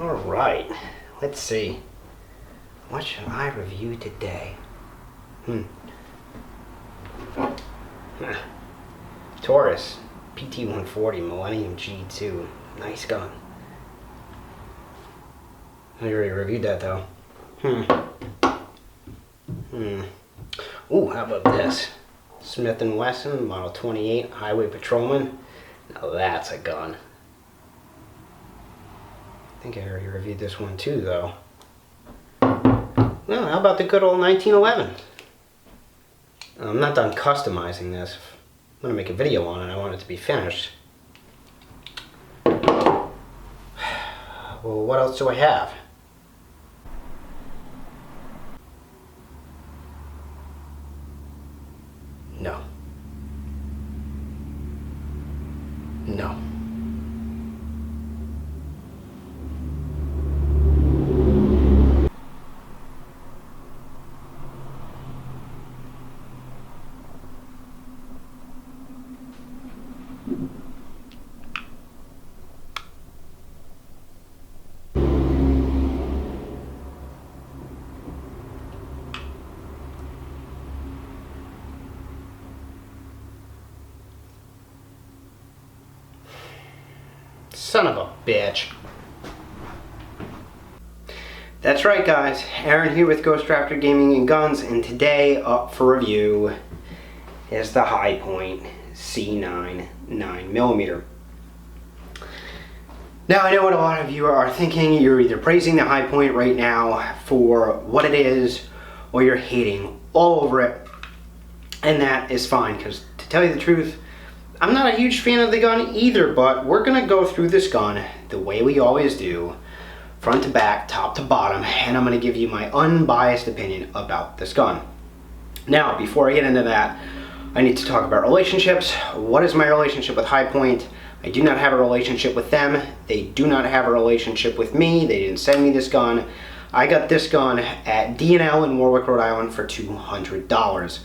Alright, let's see. What should I review today? Taurus PT-140 Millennium G2. Nice gun. I already reviewed that though. Ooh, how about this? Smith & Wesson Model 28 Highway Patrolman. Now that's a gun. I think I already reviewed this one too though. Well, how about the good old 1911? I'm not done customizing this. I'm going to make a video on it. I want it to be finished. Well, what else do I have? No. No. Son of a bitch. That's right guys, Aaron here with Ghost Raptor Gaming and Guns, and today up for review is the High Point C9 9mm. Now I know what a lot of you are thinking. You're either praising the High Point right now for what it is, or you're hating all over it. And that is fine, because to tell you the truth, I'm not a huge fan of the gun either, but we're going to go through this gun the way we always do, front to back, top to bottom, and I'm going to give you my unbiased opinion about this gun. Now, before I get into that, I need to talk about relationships. What is my relationship with High Point? I do not have a relationship with them. They do not have a relationship with me. They didn't send me this gun. I got this gun at D&L in Warwick, Rhode Island for $200.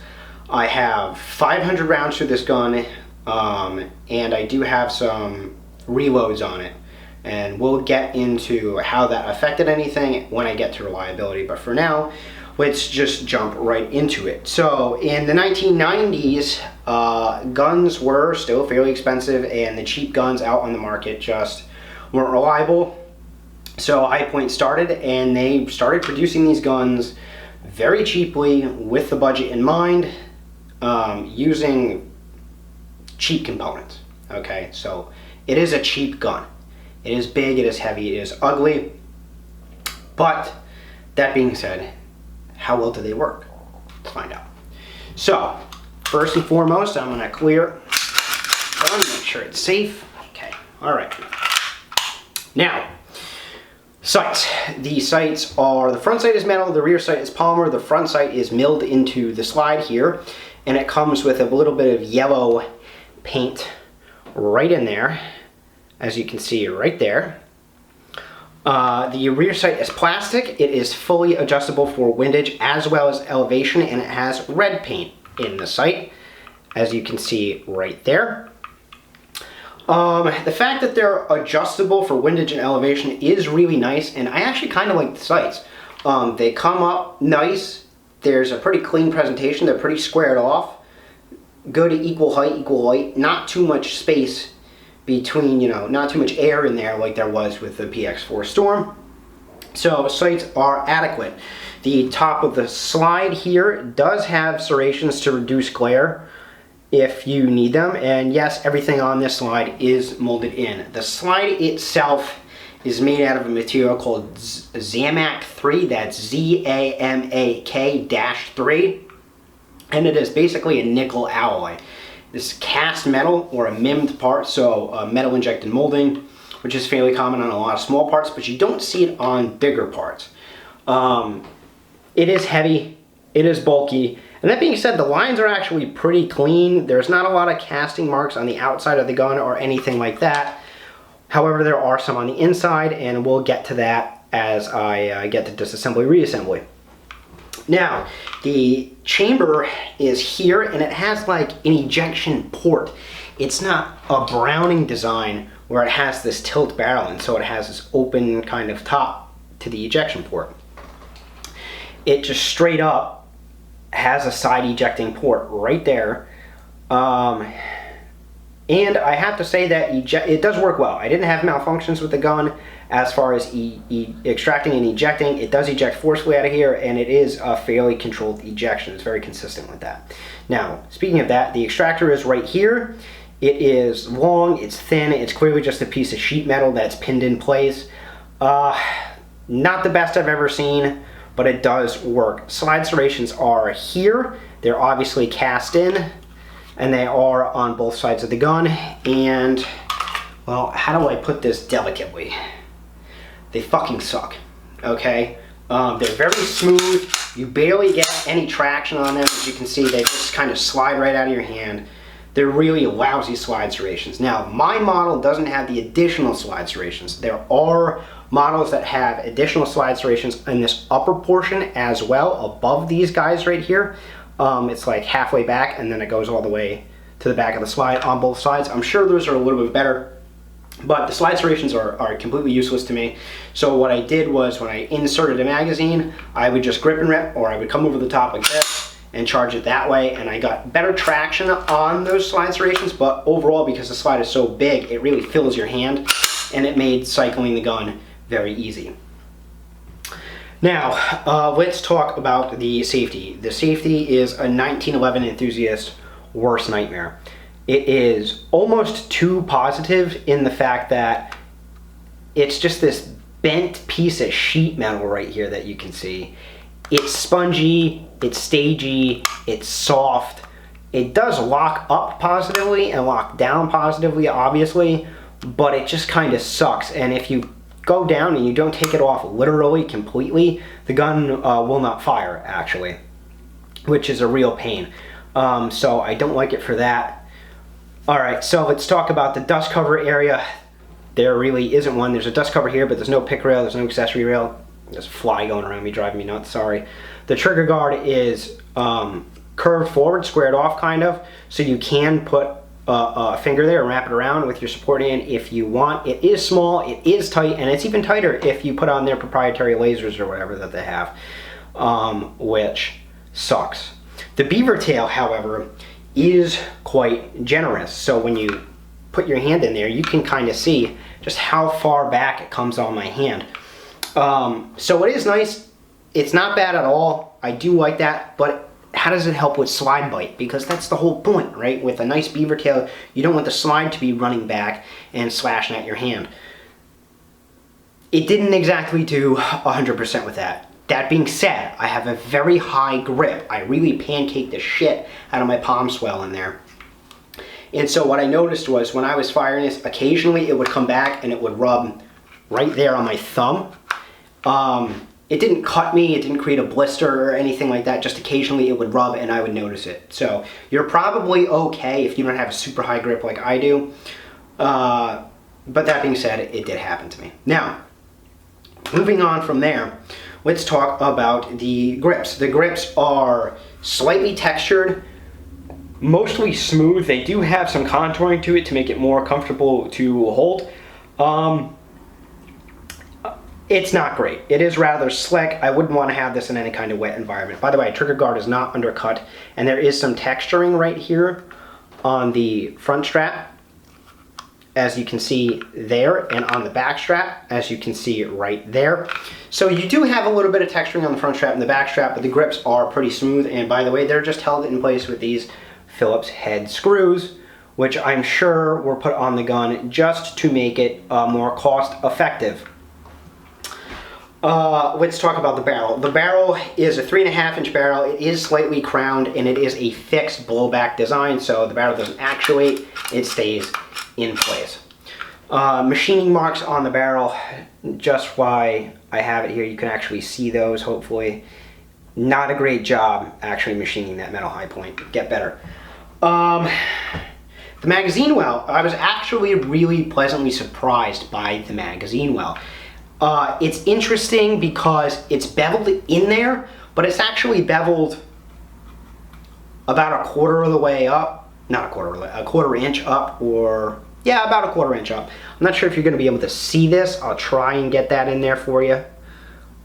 I have 500 rounds to this gun. And I do have some reloads on it, and we'll get into how that affected anything when I get to reliability, but for now let's just jump right into it. So in the 1990s, guns were still fairly expensive, and the cheap guns out on the market just weren't reliable. So High Point started, and they started producing these guns very cheaply with the budget in mind, using cheap components. Okay, so it is a cheap gun. It is big, it is heavy, it is ugly. But that being said, how well do they work? Let's find out. So first and foremost, I'm going to clear the gun, make sure it's safe. Okay, all right. Now, sights. The sights are, the front sight is metal, the rear sight is polymer, the front sight is milled into the slide here, and it comes with a little bit of yellow paint right in there, as you can see right there. The rear sight is plastic. It is fully adjustable for windage as well as elevation, and it has red paint in the sight, as you can see right there. The fact that they're adjustable for windage and elevation is really nice, and I actually kind of like the sights. They come up nice. There's a pretty clean presentation. They're pretty squared off. Good equal height, not too much space between, not too much air in there like there was with the PX4 Storm. So sights are adequate. The top of the slide here does have serrations to reduce glare if you need them, and yes, everything on this slide is molded in. The slide itself is made out of a material called Zamak 3, that's ZAMAK-3. And it is basically a nickel alloy. This cast metal, or a MIMmed part, so metal injected molding, which is fairly common on a lot of small parts, but you don't see it on bigger parts. It is heavy, it is bulky, and that being said, the lines are actually pretty clean. There's not a lot of casting marks on the outside of the gun or anything like that. However, there are some on the inside, and we'll get to that as I get to disassembly, reassembly. Now, the chamber is here, and it has like an ejection port. It's not a Browning design where it has this tilt barrel, and so it has this open kind of top to the ejection port. It just straight up has a side ejecting port right there. And I have to say that it does work well. I didn't have malfunctions with the gun as far as extracting and ejecting. It does eject forcefully out of here, and it is a fairly controlled ejection. It's very consistent with that. Now, speaking of that, the extractor is right here. It is long, it's thin, it's clearly just a piece of sheet metal that's pinned in place. Not the best I've ever seen, but it does work. Slide serrations are here. They're obviously cast in, and they are on both sides of the gun. And, well, how do I put this delicately? They fucking suck, okay? They're very smooth. You barely get any traction on them. As you can see, they just kind of slide right out of your hand. They're really lousy slide serrations. Now, my model doesn't have the additional slide serrations. There are models that have additional slide serrations in this upper portion as well, above these guys right here. It's like halfway back, and then it goes all the way to the back of the slide on both sides. I'm sure those are a little bit better, but the slide serrations are completely useless to me. So what I did was, when I inserted a magazine, I would just grip and rip, or I would come over the top like this and charge it that way, and I got better traction on those slide serrations. But overall, because the slide is so big, it really fills your hand, and it made cycling the gun very easy. Now, let's talk about the safety. The safety is a 1911 enthusiast's worst nightmare. It is almost too positive in the fact that it's just this bent piece of sheet metal right here that you can see. It's spongy, it's stagey, it's soft. It does lock up positively and lock down positively, obviously, but it just kind of sucks. And if you go down and you don't take it off literally completely, the gun will not fire, actually, which is a real pain. So I don't like it for that. Alright, so let's talk about the dust cover area. There really isn't one. There's a dust cover here, but there's no pick rail, there's no accessory rail. There's a fly going around me, driving me nuts, sorry. The trigger guard is curved forward, squared off kind of, so you can put a finger there and wrap it around with your support hand if you want. It is small, it is tight, and it's even tighter if you put on their proprietary lasers or whatever that they have, which sucks. The beaver tail, however, is quite generous. So when you put your hand in there, you can kind of see just how far back it comes on my hand. So it is nice. It's not bad at all. I do like that, but how does it help with slide bite? Because that's the whole point, right? With a nice beaver tail, you don't want the slide to be running back and slashing at your hand. It didn't exactly do 100% with that. That being said, I have a very high grip. I really pancaked the shit out of my palm swell in there. And so what I noticed was, when I was firing this, occasionally it would come back and it would rub right there on my thumb. It didn't cut me, it didn't create a blister or anything like that, just occasionally it would rub and I would notice it. So you're probably okay if you don't have a super high grip like I do. But that being said, it did happen to me. Now, moving on from there, let's talk about the grips. The grips are slightly textured, mostly smooth. They do have some contouring to it to make it more comfortable to hold. It's not great. It is rather slick. I wouldn't want to have this in any kind of wet environment. By the way, trigger guard is not undercut, and there is some texturing right here on the front strap, as you can see there, and on the back strap, as you can see right there. So you do have a little bit of texturing on the front strap and the back strap, but the grips are pretty smooth, and by the way, they're just held in place with these Phillips head screws, which I'm sure were put on the gun just to make it more cost effective. Let's talk about the barrel. The barrel is a 3.5-inch barrel. It is slightly crowned, and it is a fixed blowback design, so the barrel doesn't actuate, it stays in place. Machining marks on the barrel, just why I have it here, you can actually see those, hopefully. Not a great job actually machining that metal high point. Get better. The magazine well, I was actually really pleasantly surprised by the magazine well. It's interesting because it's beveled in there, but it's actually beveled about a quarter of the way up. Not a quarter of the way, a quarter inch up, or Yeah, about a 1/4 inch up. I'm not sure if you're going to be able to see this. I'll try and get that in there for you.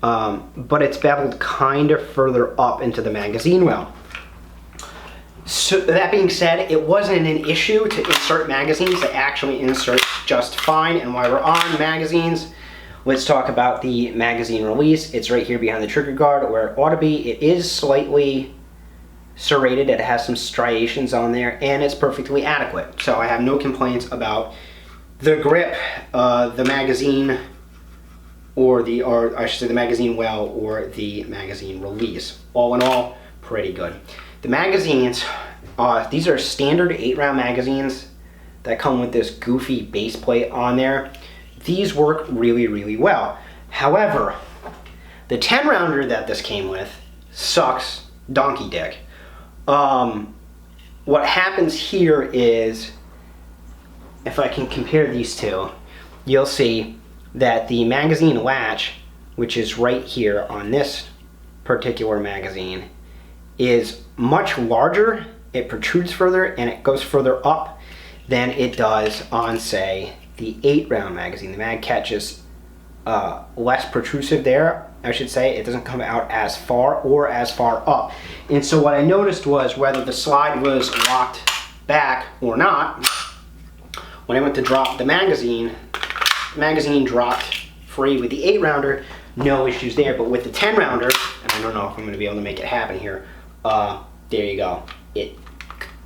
But it's beveled kind of further up into the magazine well. So that being said, it wasn't an issue to insert magazines. They actually insert just fine. And while we're on magazines, let's talk about the magazine release. It's right here behind the trigger guard where it ought to be. It is slightly serrated. It has some striations on there, and it's perfectly adequate. So I have no complaints about the grip, the magazine, or I should say the magazine well or the magazine release. All in all, pretty good. The magazines, these are standard 8-round magazines that come with this goofy base plate on there. These work really, really well. However, the 10-rounder that this came with sucks donkey dick. What happens here is, if I can compare these two, you'll see that the magazine latch, which is right here on this particular magazine, is much larger. It protrudes further and it goes further up than it does on, say, the 8-round magazine. The mag catch is less protrusive there, I should say. It doesn't come out as far or as far up. And so what I noticed was whether the slide was locked back or not, when I went to drop the magazine dropped free. With the 8-rounder, no issues there. But with the 10-rounder, and I don't know if I'm going to be able to make it happen here, there you go. It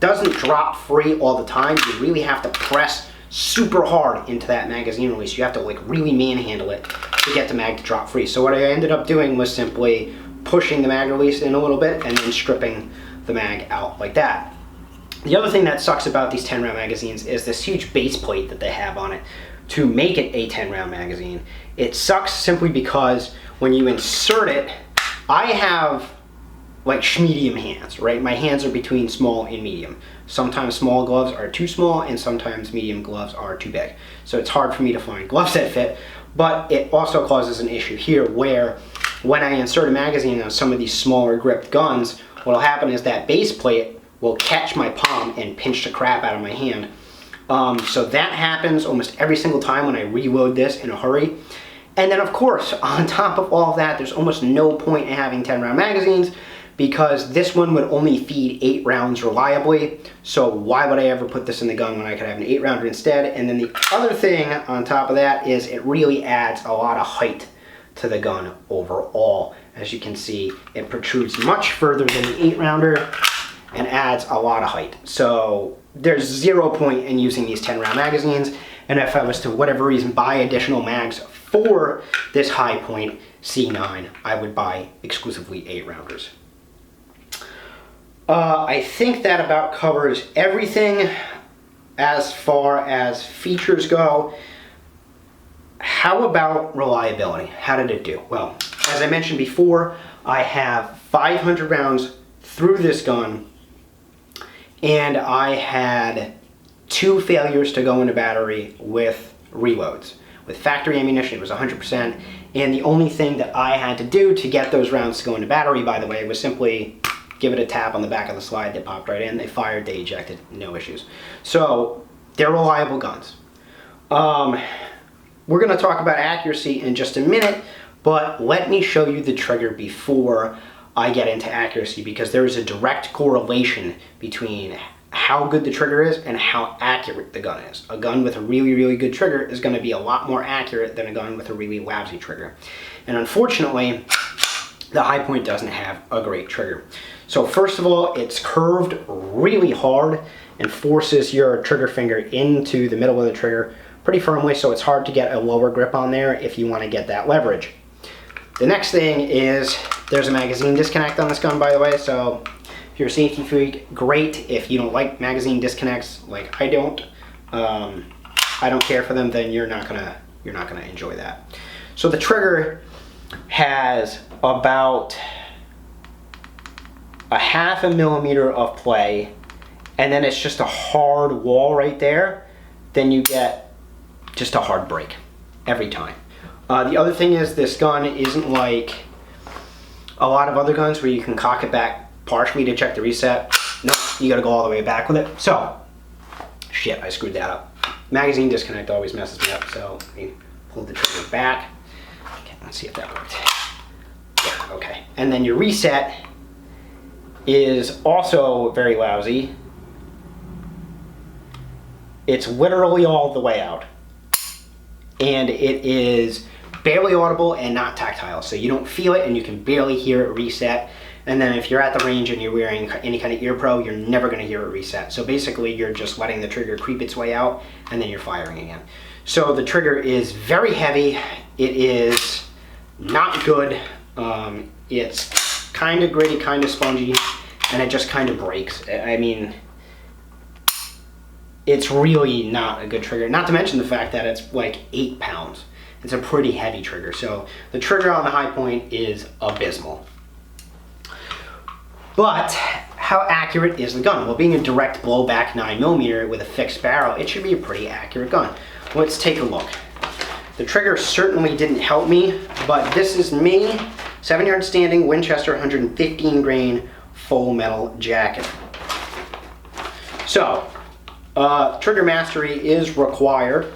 doesn't drop free all the time. You really have to press super hard into that magazine release. You have to like really manhandle it to get the mag to drop free. So what I ended up doing was simply pushing the mag release in a little bit and then stripping the mag out like that. The other thing that sucks about these 10-round magazines is this huge base plate that they have on it to make it a 10-round magazine. It sucks simply because when you insert it, I have like medium hands, right? My hands are between small and medium. Sometimes small gloves are too small and sometimes medium gloves are too big. So it's hard for me to find gloves that fit, but it also causes an issue here where when I insert a magazine on some of these smaller gripped guns, what'll happen is that base plate will catch my palm and pinch the crap out of my hand. So that happens almost every single time when I reload this in a hurry. And then of course, on top of all of that, there's almost no point in having 10-round magazines because this one would only feed 8 rounds reliably. So why would I ever put this in the gun when I could have an 8-rounder instead? And then the other thing on top of that is it really adds a lot of height to the gun overall. As you can see, it protrudes much further than the 8-rounder and adds a lot of height. So there's 0 point in using these 10-round magazines. And if I was to whatever reason buy additional mags for this high point C9, I would buy exclusively 8-rounders. I think that about covers everything as far as features go. How about reliability? How did it do? Well, as I mentioned before, I have 500 rounds through this gun, and I had 2 failures to go into battery with reloads. With factory ammunition, it was 100%, and the only thing that I had to do to get those rounds to go into battery, by the way, was simply give it a tap on the back of the slide. They popped right in, they fired, they ejected, no issues. So they're reliable guns. We're going to talk about accuracy in just a minute, but let me show you the trigger before I get into accuracy, because there is a direct correlation between how good the trigger is and how accurate the gun is. A gun with a really, really good trigger is going to be a lot more accurate than a gun with a really lousy trigger. And unfortunately, the High Point doesn't have a great trigger. So first of all, it's curved really hard and forces your trigger finger into the middle of the trigger pretty firmly, so it's hard to get a lower grip on there if you want to get that leverage. The next thing is there's a magazine disconnect on this gun, by the way, so if you're a safety freak, great. If you don't like magazine disconnects like I don't care for them, then you're not gonna enjoy that. So the trigger has about a 0.5 millimeter of play, and then it's just a hard wall right there. Then you get just a hard break every time. The other thing is this gun isn't like a lot of other guns where you can cock it back partially to check the reset. No, you gotta go all the way back with it. So, shit, I screwed that up. Magazine disconnect always messes me up, so let me pull the trigger back. Okay, let's see if that worked. Yeah, okay. And then your reset is also very lousy. It's literally all the way out. And it is barely audible and not tactile, so you don't feel it and you can barely hear it reset. And then if you're at the range and you're wearing any kind of ear pro, you're never going to hear it reset. So basically you're just letting the trigger creep its way out and then you're firing again. So the trigger is very heavy. It is not good. It's kind of gritty, kind of spongy, and it just kind of breaks. I mean, it's really not a good trigger. Not to mention the fact that it's like 8 pounds. It's a pretty heavy trigger. So the trigger on the High Point is abysmal. But how accurate is the gun? Well, being a direct blowback 9mm with a fixed barrel, it should be a pretty accurate gun. Let's take a look. The trigger certainly didn't help me, but this is me, 7-yard standing Winchester 115 grain full metal jacket. So, trigger mastery is required.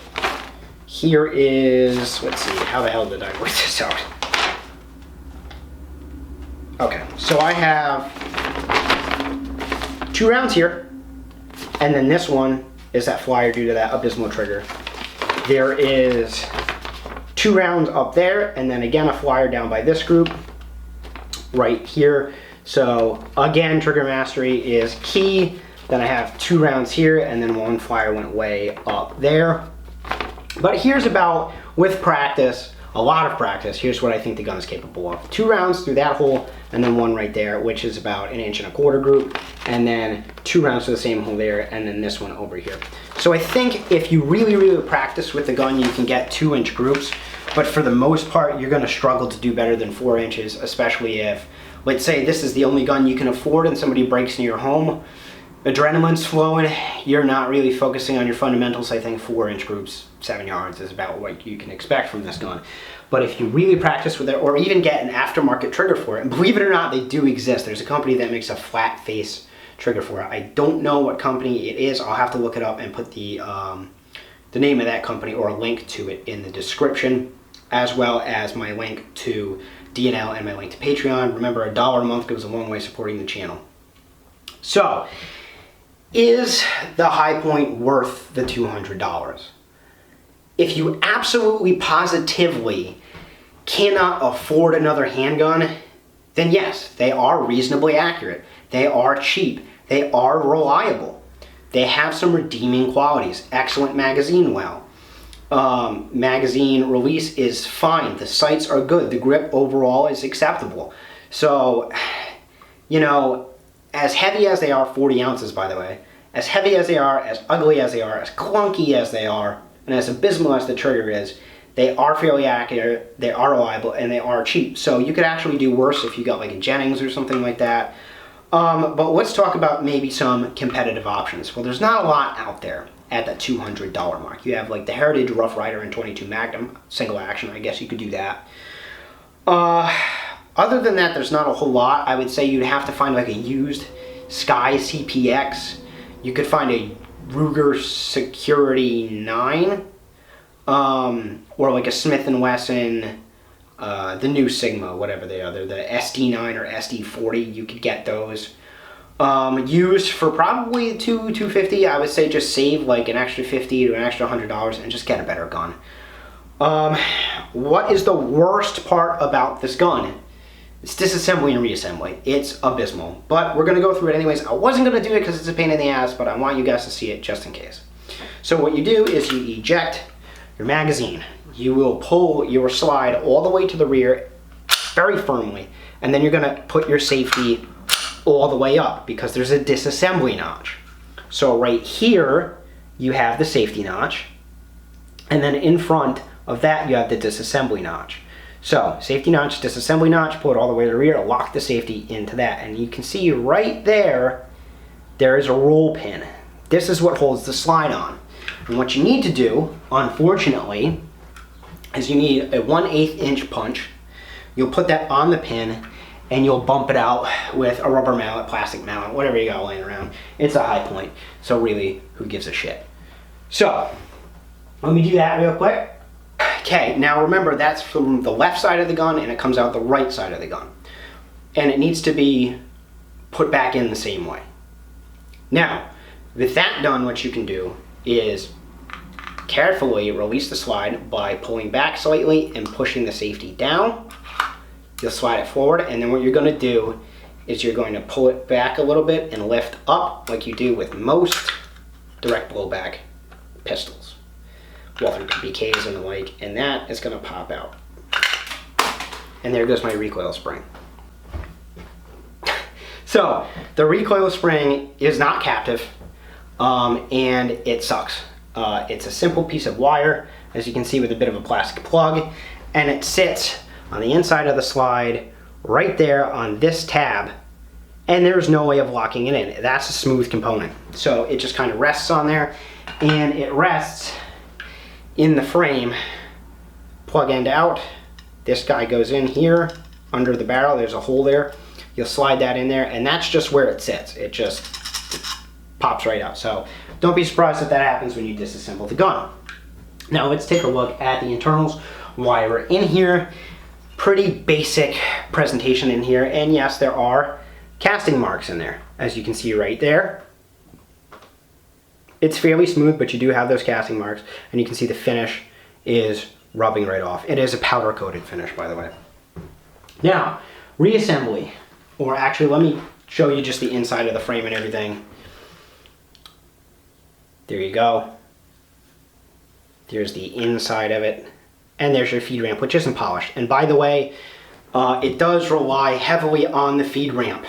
Here is, let's see, how the hell did I work this out? Okay, so I have 2 rounds here, and then this one is that flyer due to that abysmal trigger. There is 2 rounds up there, and then again a flyer down by this group right here. So again, trigger mastery is key. Then I have 2 rounds here, and then 1 flyer went way up there. But here's about, with practice, a lot of practice, here's what I think the gun is capable of. 2 rounds through that hole, and then 1 right there, which is about 1 1/4 group, and then 2 rounds to the same hole there, and then this one over here. So I think if you really practice with the gun, you can get 2-inch groups, but for the most part, you're gonna struggle to do better than 4 inches, especially if, let's say this is the only gun you can afford and somebody breaks into your home, adrenaline's flowing, you're not really focusing on your fundamentals. I think 4-inch groups, 7 yards is about what you can expect from this gun. But if you really practice with it, or even get an aftermarket trigger for it, and believe it or not, they do exist. There's a company that makes a flat face trigger for it. I don't know what company it is. I'll have to look it up and put the name of that company or a link to it in the description, as well as my link to DNL and my link to Patreon. Remember, $1 a month goes a long way supporting the channel. So, is the High Point worth the $200? If you absolutely positively cannot afford another handgun, then yes, they are reasonably accurate. They are cheap. They are reliable. They have some redeeming qualities. Excellent magazine well. Magazine release is fine. The sights are good. The grip overall is acceptable. So, you know, as heavy as they are, 40 ounces by the way, as heavy as they are, as ugly as they are, as clunky as they are, and as abysmal as the trigger is, they are fairly accurate, they are reliable, and they are cheap. So you could actually do worse if you got like a Jennings or something like that. But let's talk about maybe some competitive options. Well, there's not a lot out there at that $200 mark. You have like the Heritage Rough Rider and 22 Magnum, single action, I guess you could do that. Other than that, there's not a whole lot. I would say you'd have to find like a used Sky CPX. You could find a Ruger Security 9, or like a Smith & Wesson, the new Sigma, whatever they are. They're the SD9 or SD40. You could get those. Used for probably $250. I would say just save like an extra $50 to an extra $100 and just get a better gun. What is the worst part about this gun? It's disassembly and reassembly. It's abysmal, but we're gonna go through it anyways. I wasn't gonna do it because it's a pain in the ass, but I want you guys to see it just in case. So what you do is you eject your magazine. You will pull your slide all the way to the rear very firmly, and then you're gonna put your safety all the way up because there's a disassembly notch. So right here, you have the safety notch, and then in front of that, you have the disassembly notch. So, safety notch, disassembly notch, pull it all the way to the rear, lock the safety into that. And you can see right there, there is a roll pin. This is what holds the slide on. And what you need to do, unfortunately, is you need a 1/8 inch punch. You'll put that on the pin, and you'll bump it out with a rubber mallet, plastic mallet, whatever you got laying around. It's a High Point, so really, who gives a shit? So, Let me do that real quick. Okay, now remember that's from the left side of the gun and it comes out the right side of the gun. And it needs to be put back in the same way. Now, with that done, what you can do is carefully release the slide by pulling back slightly and pushing the safety down. You'll slide it forward, and then what you're going to do is you're going to pull it back a little bit and lift up like you do with most direct blowback pistols, Walther BKs and the like, and that is going to pop out. And there goes my recoil spring. So the recoil spring is not captive, and it sucks. It's a simple piece of wire, as you can see, with a bit of a plastic plug, and it sits on the inside of the slide right there on this tab, and there's no way of locking it in. That's a smooth component. So it just kind of rests on there, and it rests in the frame, plug end out. This guy goes in here under the barrel. There's a hole there. You'll slide that in there, and that's just where it sits. It just pops right out. So don't be surprised if that happens when you disassemble the gun. Now let's take a look at the internals while we're in here. Pretty basic presentation in here, and yes, there are casting marks in there, as you can see right there. It's fairly smooth, but you do have those casting marks, and you can see the finish is rubbing right off. It is a powder coated finish, by the way. Now, reassembly, or actually let me show you just the inside of the frame and everything. There you go. There's the inside of it. And there's your feed ramp, which isn't polished. And by the way, it does rely heavily on the feed ramp.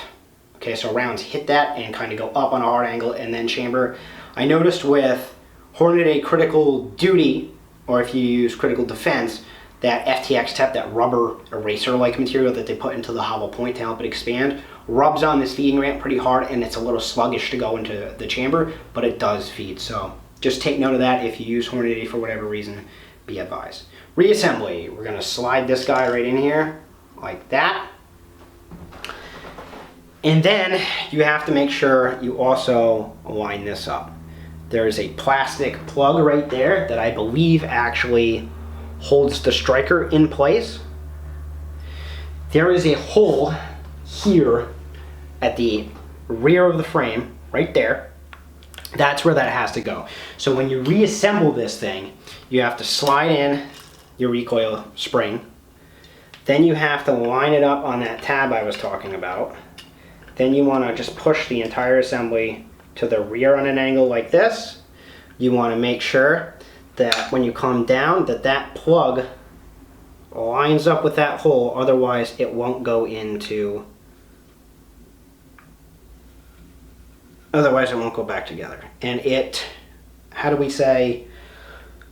Okay, so rounds hit that and kind of go up on a hard angle and then chamber. I noticed with Hornady Critical Duty, or if you use Critical Defense, that FTX tip, that rubber eraser-like material that they put into the hollow point to help it expand, rubs on this feeding ramp pretty hard, and it's a little sluggish to go into the chamber, but it does feed. So just take note of that if you use Hornady for whatever reason, be advised. Reassembly, we're gonna slide this guy right in here, like that. And then you have to make sure you also line this up. There's a plastic plug right there that I believe actually holds the striker in place. There is a hole here at the rear of the frame, right there. That's where that has to go. So when you reassemble this thing, you have to slide in your recoil spring. Then you have to line it up on that tab I was talking about. Then you want to just push the entire assembly to the rear on an angle like this. You want to make sure that when you come down that that plug lines up with that hole, otherwise it won't go into, otherwise it won't go back together. And it, how do we say,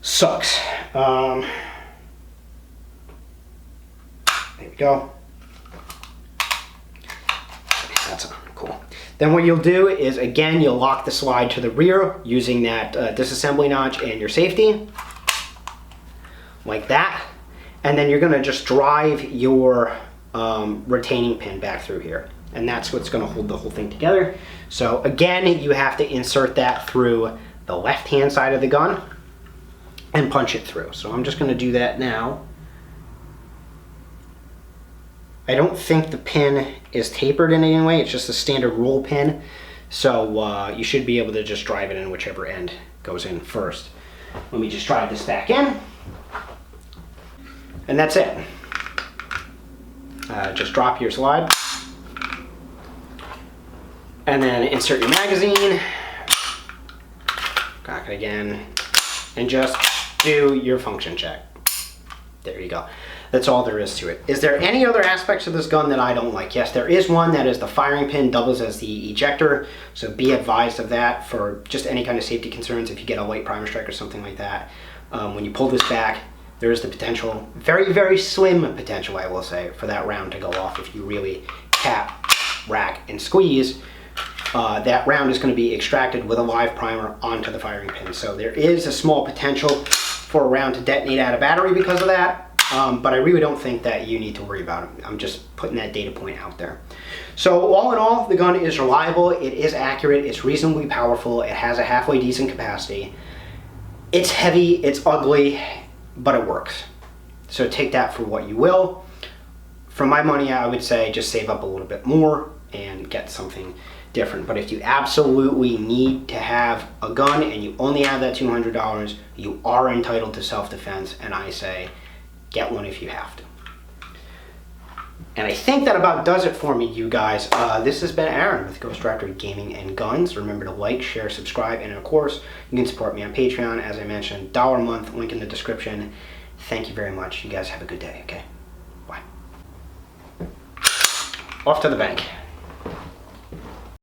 sucks. There we go. That's cool. Then what you'll do is, again, you'll lock the slide to the rear using that disassembly notch and your safety, like that. And then you're gonna just drive your retaining pin back through here. And that's what's gonna hold the whole thing together. So again, you have to insert that through the left-hand side of the gun and punch it through. So I'm just gonna do that now. I don't think the pin is tapered in any way, it's just a standard roll pin. So you should be able to just drive it in whichever end goes in first. Let me just drive this back in. And that's it. Just drop your slide. And then insert your magazine. Cock it again. And just do your function check. There you go. That's all there is to it. Is there any other aspects of this gun that I don't like? Yes, there is one. That is the firing pin doubles as the ejector. So be advised of that for just any kind of safety concerns if you get a light primer strike or something like that. When you pull this back, there is the potential, very, very slim potential, I will say, for that round to go off if you really tap, rack, and squeeze. That round is going to be extracted with a live primer onto the firing pin. So there is a small potential for a round to detonate out of battery because of that. But I really don't think that you need to worry about it. I'm just putting that data point out there. So all in all, the gun is reliable, it is accurate, it's reasonably powerful, it has a halfway decent capacity. It's heavy, it's ugly, but it works. So take that for what you will. For my money, I would say just save up a little bit more and get something different. But if you absolutely need to have a gun and you only have that $200, you are entitled to self-defense, and I say get one if you have to. And I think that about does it for me, you guys. This has been Aaron with Ghost Director Gaming and Guns. Remember to like, share, subscribe, and of course, you can support me on Patreon. As I mentioned, $1 a month, link in the description. Thank you very much. You guys have a good day, okay? Bye. Off to the bank.